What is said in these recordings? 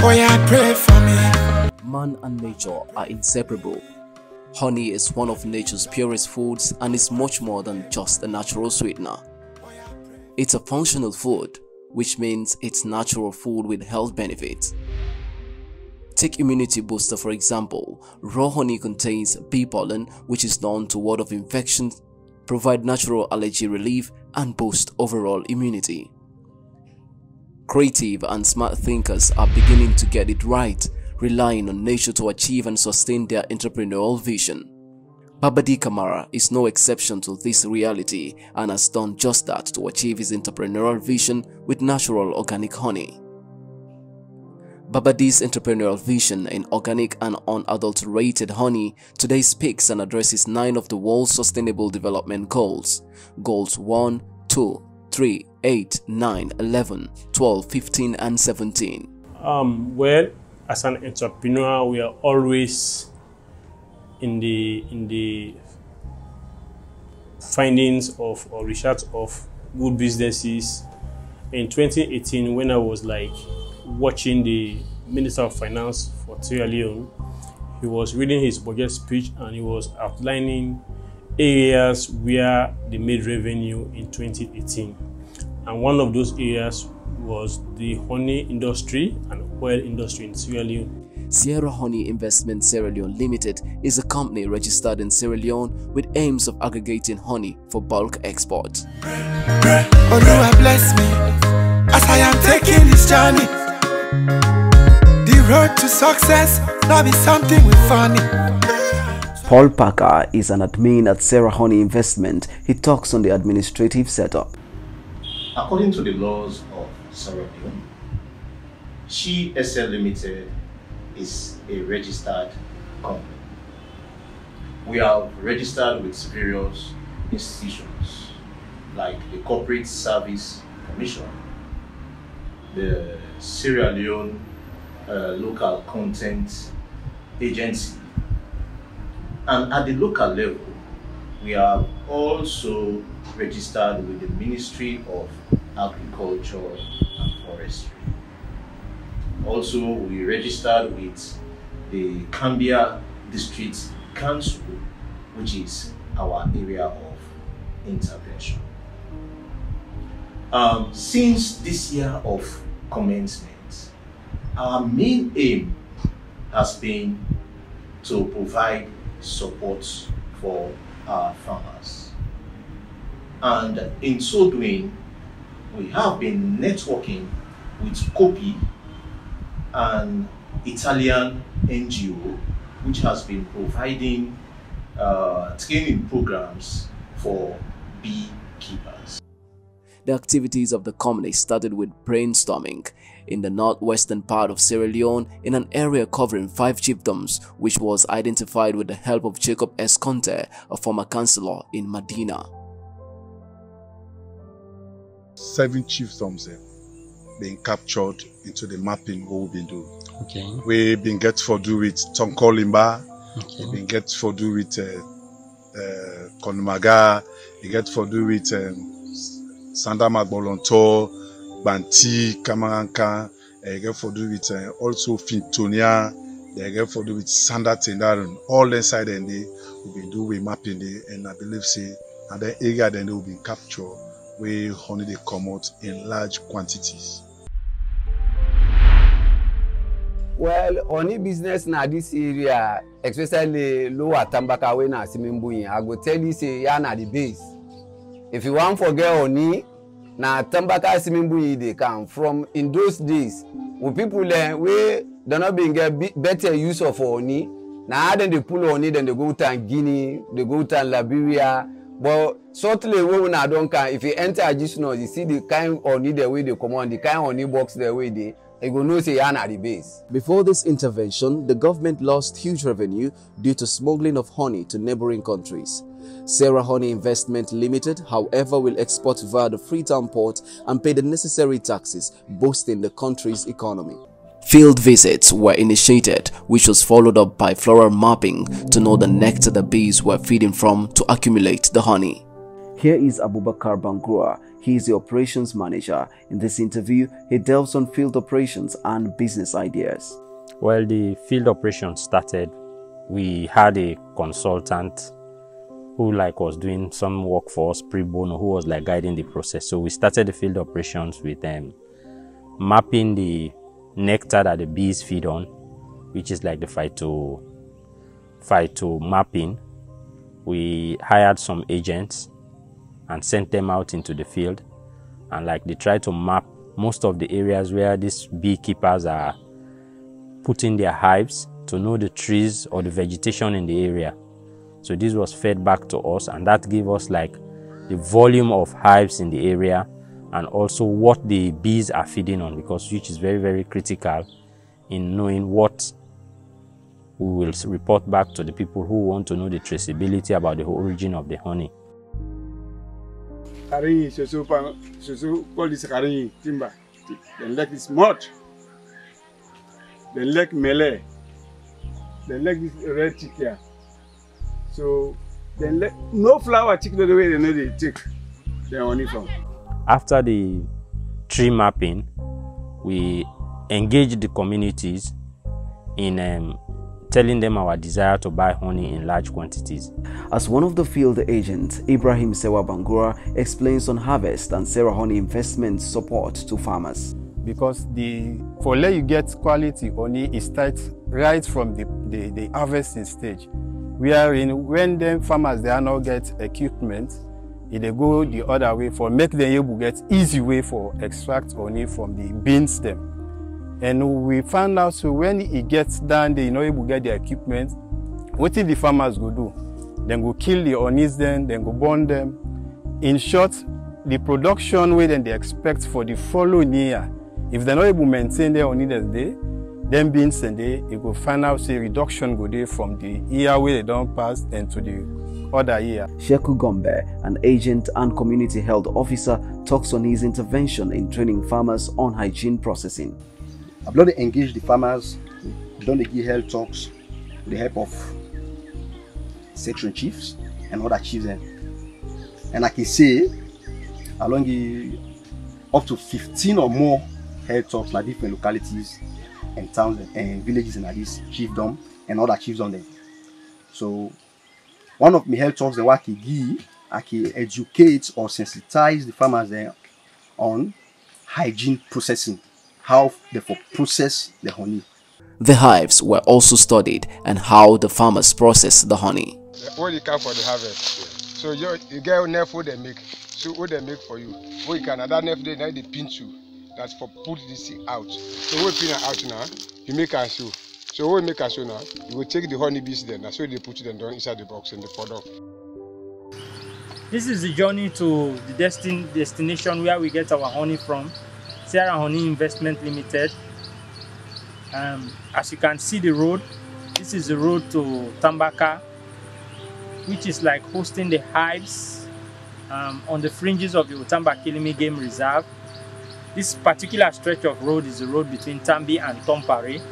Oh yeah, pray for me. Man and nature are inseparable. Honey is one of nature's purest foods and is much more than just a natural sweetener. It's a functional food, which means it's natural food with health benefits. Take immunity booster for example. Raw honey contains bee pollen, which is known to ward off infections, provide natural allergy relief, and boost overall immunity. Creative and smart thinkers are beginning to get it right, relying on nature to achieve and sustain their entrepreneurial vision. BABADI Kamara is no exception to this reality and has done just that to achieve his entrepreneurial vision with natural organic honey. BABADI's entrepreneurial vision in organic and unadulterated honey today speaks and addresses 9 of the world's sustainable development goals. Goals 1, 2, 3, 8, 9, 11, 12, 15 and 17. Well, as an entrepreneur, we are always in the findings of or research of good businesses. In 2018, when I was like watching the Minister of Finance for Sierra Leone, he was reading his budget speech and he was outlining areas where they made revenue in 2018. And one of those areas was the honey industry and oil industry in Sierra Leone. Sierra Honey Investment Sierra Leone Limited is a company registered in Sierra Leone with aims of aggregating honey for bulk export. Oh, Lord, bless me as I am taking this journey. The road to success, now be something with funny. Paul Parker is an admin at Sierra Honey Investment. He talks on the administrative setup. According to the laws of Sierra Leone, SL Limited is a registered company. We are registered with various institutions like the Corporate Service Commission, the Sierra Leone Local Content Agency, and at the local level, we are also registered with the Ministry of Agriculture and Forestry. Also, we registered with the Cambia District Council, which is our area of intervention. Since this year of commencement, our main aim has been to provide support for our farmers. And in so doing, we have been networking with COPI, an Italian NGO, which has been providing training programs for beekeepers. The activities of the company started with brainstorming in the northwestern part of Sierra Leone in an area covering 5 chiefdoms, which was identified with the help of Jacob S. Conte, a former councillor in Medina. 7 chiefdoms being captured into the mapping what we've been doing. Okay. We've been get for do with Tonkolimba, Okay. we've been get for do with Konmaga, we get for do with Sandama Bolonto, Banti, Kamaranka, they get for do with also Fintonia, they get for do with Sanda Tendaron, all inside and they will be doing mapping there, and I believe say and the area then they will be captured where honey they come out in large quantities. Well, honey business na this area, especially lower Tambaka when I see I go tell you say ya na the base. If you want forget honey, na Tambaka Simimbuyi they come from in those days. When people learn we they not being get better use of honey. Now then they pull honey, then they go to Guinea, they go to Liberia. But certainly when I don't can if you enter a now, you see the kind of honey the way they come on, the kind of honey box the way they go know say ya na the base. Before this intervention, the government lost huge revenue due to smuggling of honey to neighboring countries. Sierra Honey Investment Limited, however, will export via the Freetown port and pay the necessary taxes, boosting the country's economy. Field visits were initiated, which was followed up by floral mapping to know the nectar the bees were feeding from to accumulate the honey. Here is BANGURA. He is the operations manager. In this interview, he delves on field operations and business ideas. Well, the field operations started. We had a consultant who was doing some work for us pre bono, who was guiding the process. So we started the field operations with mapping the nectar that the bees feed on, which is the phyto mapping. We hired some agents and sent them out into the field, and they try to map most of the areas where these beekeepers are putting their hives to know the trees or the vegetation in the area. So this was fed back to us, and that gave us the volume of hives in the area and also what the bees are feeding on, which is very, very critical in knowing what we will report back to the people who want to know the traceability about the origin of the honey. Call this timber. Then this mud. Then melee. Then this red chick here. So then no flower chick the way they know they take their honey from. After the tree mapping, we engaged the communities in telling them our desire to buy honey in large quantities. As one of the field agents, Ibrahim Sewa Bangura explains on harvest and Sarah honey investment support to farmers. Because for let you get quality honey, it starts right from the harvesting stage. When the farmers they are not get equipment, they go the other way for make them able get easy way for extract honey from the bean stem. And we found out so when it gets done, they know able to get the equipment. What if the farmers go do? Then go kill the honeys, then go burn them. In short, the production way then they expect for the following year, if they're not able to maintain their honey that day, then beans and they go find out say reduction go there from the year where they don't pass and to the other year. SHEKU GOMBEH, an agent and community health officer, talks on his intervention in training farmers on hygiene processing. I've done to engage the farmers, I've done to give health talks with the help of section chiefs and other chiefs. And I can say, along up to 15 or more health talks like different localities and towns and villages in this chiefdom and other chiefs on them. So one of my health talks that I can give, I can educate or sensitize the farmers there on hygiene processing. How they process the honey. The hives were also studied and how the farmers process the honey. What you can for the harvest. So you get enough food they make. So what they make for you. What you can another enough they pinch you. That's for put this out. So what pin out now, you make a show. So what you make a show now, you will take the honey bees then. That's why they put them down inside the box and they pour off. This is the journey to the destination where we get our honey from. Sarah Honey Investment Limited. As you can see the road, this is the road to Tambaka, which is hosting the hives on the fringes of the Utamba-Kilimi Game Reserve. This particular stretch of road is the road between Tambi and Tompare.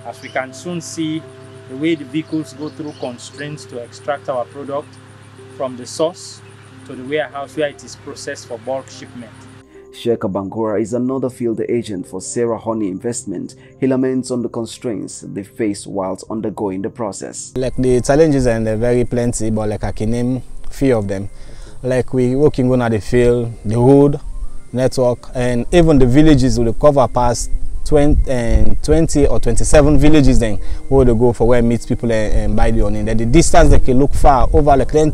As we can soon see the way the vehicles go through constraints to extract our product from the source to the warehouse where it is processed for bulk shipment. Sheka Bangura is another field agent for Sarah Honey Investment. He laments on the constraints they face whilst undergoing the process. The challenges are very plenty, but I can name a few of them. We working on the field, the road, network, and even the villages will cover past 20 or 27 villages then where they go for where meet people and buy the honey. Then the distance they can look far over 10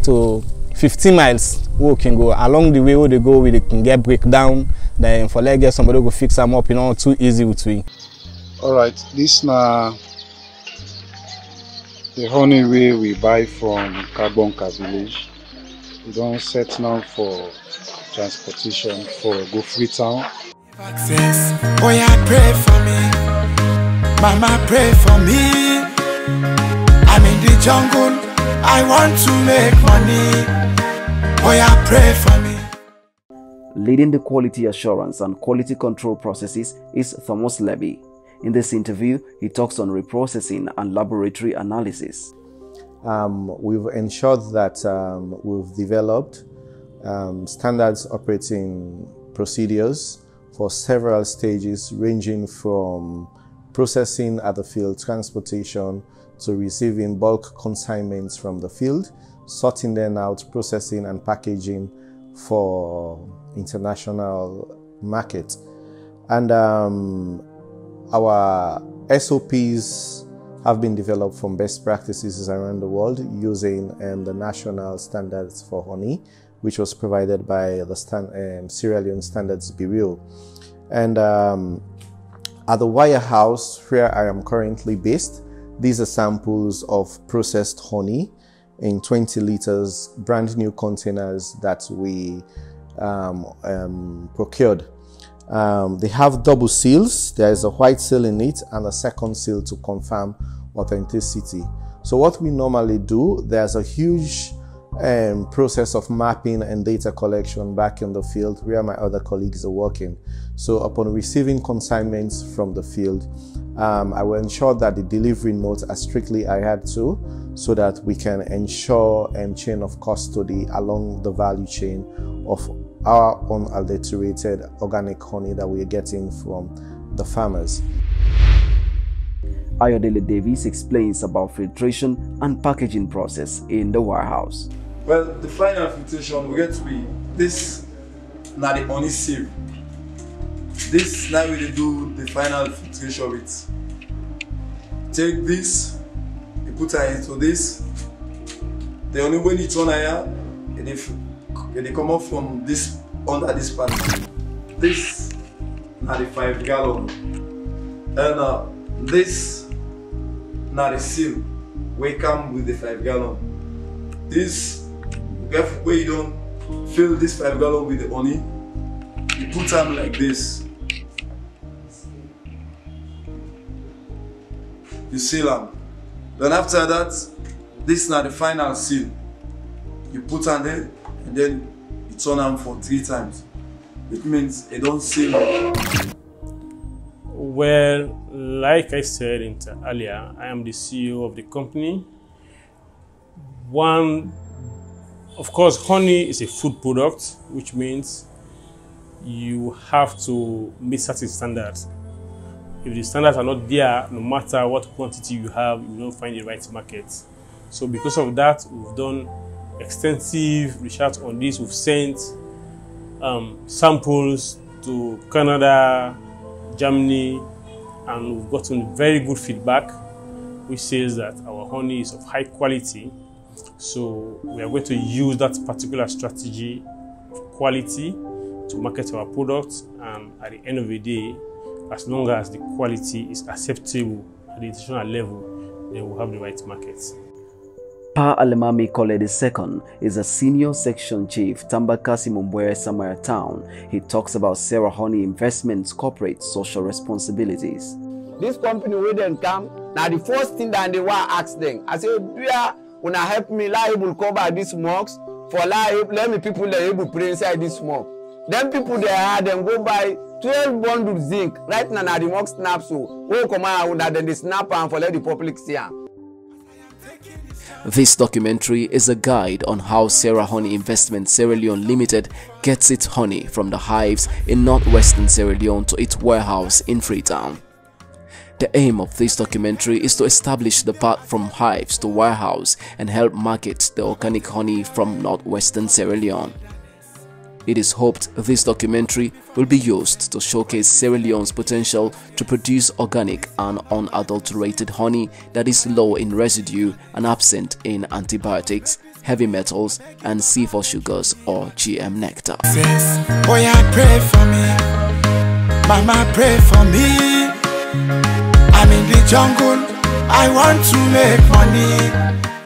to 50 miles we can go along the way where they go, we can get breakdown. Then for get somebody go fix them up, too easy with we. Alright, this now the honey we buy from Karbonka village. We don't set now for transportation for go free town. Access, oh yeah, pray for me, mama pray for me. I'm in the jungle, I want to make money. Oh yeah, pray for me. Leading the quality assurance and quality control processes is LEBBIE. In this interview, he talks on reprocessing and laboratory analysis. we've ensured that we've developed standards operating procedures for several stages, ranging from processing at the field, transportation, to receiving bulk consignments from the field, sorting them out, processing and packaging for international market. And our SOPs have been developed from best practices around the world using the national standards for honey, which was provided by the Sierra Leone Standards Bureau. And at the warehouse where I am currently based, these are samples of processed honey in 20 liters, brand new containers that we procured. They have double seals. There is a white seal in it and a second seal to confirm authenticity. So what we normally do, there's a huge process of mapping and data collection back in the field where my other colleagues are working. So upon receiving consignments from the field, I will ensure that the delivery notes are strictly adhered to, so that we can ensure chain of custody along the value chain of our unadulterated organic honey that we are getting from the farmers. Ayodele Davis explains about filtration and packaging process in the warehouse. Well, the final filtration will get to be this, now the honey sieve. This now we do the final filtration with. Take this, you put it into this. The only way you turn here, and if they come up from this under this part, this now the 5 gallon, and this now the seal. We come with the 5 gallon. This where you don't fill this 5 gallon with the honey, you put them like this. You seal them. Then after that, this is now the final seal. You put them there and then you turn them for 3 times. It means they don't seal. Well, like I said earlier, I am the CEO of the company. Of course, honey is a food product, which means you have to meet certain standards. If the standards are not there, no matter what quantity you have, you don't find the right market. So because of that, we've done extensive research on this. We've sent samples to Canada, Germany, and we've gotten very good feedback, which says that our honey is of high quality. So we are going to use that particular strategy of quality to market our products, and at the end of the day, as long as the quality is acceptable at the international level, then we'll have the right market. Pa ALMAMY COLLEH II is a senior section chief, Tambakasi Mumbwe, Samara Town. He talks about Sarah Honey Investments' corporate social responsibilities. This company will then come. Now the first thing that they want to ask them, I say, when I help me, able cover these smokes for let me people that able put inside this smoke. Then people they are them go buy 12 bundles zinc. Right now the smoke snap so we come out that then they snap and for let the public see. This documentary is a guide on how Sarah Honey Investments Sierra Leone Limited gets its honey from the hives in northwestern Sierra Leone to its warehouse in Freetown. The aim of this documentary is to establish the path from hives to warehouse and help market the organic honey from northwestern Sierra Leone. It is hoped this documentary will be used to showcase Sierra Leone's potential to produce organic and unadulterated honey that is low in residue and absent in antibiotics, heavy metals, and C4 sugars or GM nectar. Oh yeah, pray for me, Mama, pray for me. I'm in the jungle, I want to make money.